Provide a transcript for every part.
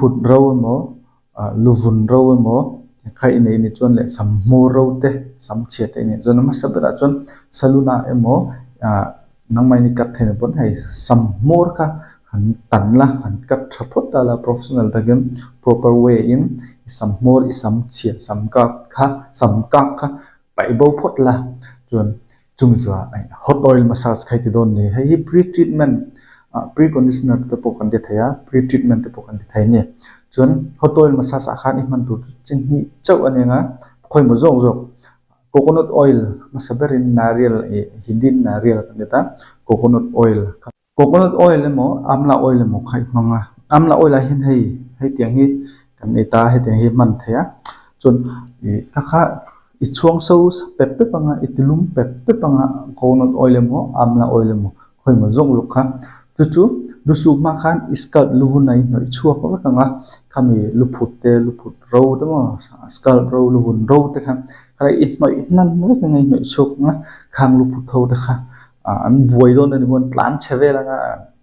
phut râu mỏ luvun râu mỏ khai này này chọn lại sắm mô râu te sắm chia te này chọn nó sắp ra chọn saluna em mỏ nang mai ni cắt thế này vẫn hay sắm mô ka hắn tận là hắn cắt support là professional ta game proper way in sắm mô sắm chia sắm ka bảy bầu phốt là chọn chung rồi hot oil massage khai thì đồn này hay pre treatment pre-conditioner te pokan de thaya pre-treatment te pokan de thai ne chuan hot oil massage khan iman tu chen hi chau anenga khoi mo jong jong coconut oil masaberin naриал hindin naриал kaneta coconut oil mo amla oil mo khai manga amla oil a hin hei tiang hi kan eta he tiang hi man thaya chuan kha I chuang so pepe panga itilum pepe panga coconut oil mo amla oil mo khoi mo jong lukha chu dusu ma khan scalp luvunai noi chua ko kanga khami luput ro te mo scalp ro luvun ro te khan khai it noi nan me ka ngai noi chuk nga khang luput tho te kha an buai don ni bon tlan cheve la nga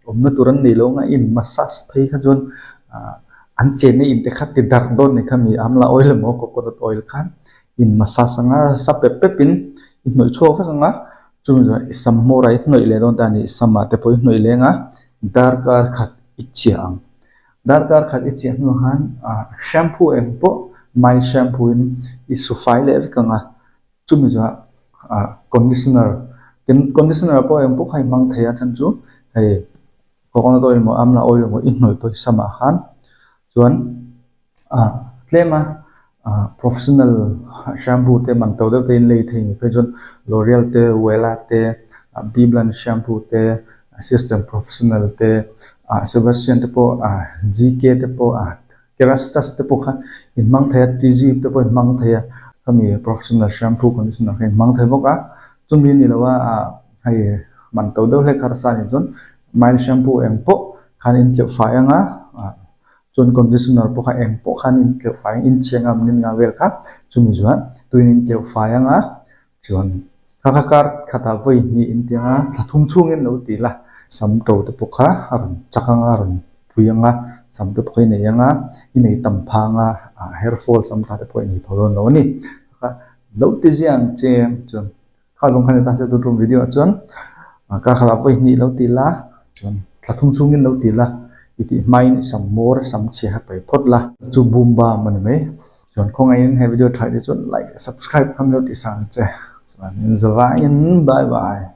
omna turan ni lo nga in massage thei kha jon an chen ni in te khat ti dar don ni khami amla oil mo coconut oil khan in massage nga sap pe pin in noi chua fa nga chung ra isam mo rai noi le don ta ni sama te poi noi le nga darkar khat ichiang no han shampoo em po my shampoo in isufai le ka nga chung ra conditioner po em po khai mang thaya chan chu hei coconut oil mo amla oil mo in noi toi sama han chuan tlema professional shampoo te man to de te in lei thei ni pe jon L'Oreal te Wella te Biblan shampoo te System Professional te Sebastian te po GK te po Kerastase te po kha in mang thaya TG te po in mang thaya kami professional shampoo conditioner in mang thai boka chumi ni lawa hai man to de le kharsa ni jon mild shampoo em po khan in che fa anga chon conditioner po kha em po khan in ke fa in chengam nin nga wel kha chumi jwa tuin in ke fa anga chon khakar khata voi ni in tianga thlathum chung en lo ti la sam to te po kha aron chakanga ron puyanga sam te phoi ne yanga inei tam phanga hair fall sam tha te phoi ni thoron no ni kha lo ti jiang che chon kha long khan ta se tu video chon ka khala voi ni lo ti la chon thlathum chung en lo ti la iti main sam mor sam che ha pai phot la chu bumba man me chon khong ai in he video thai de chon like subscribe kham lo ti sang che chon in zawa in bye bye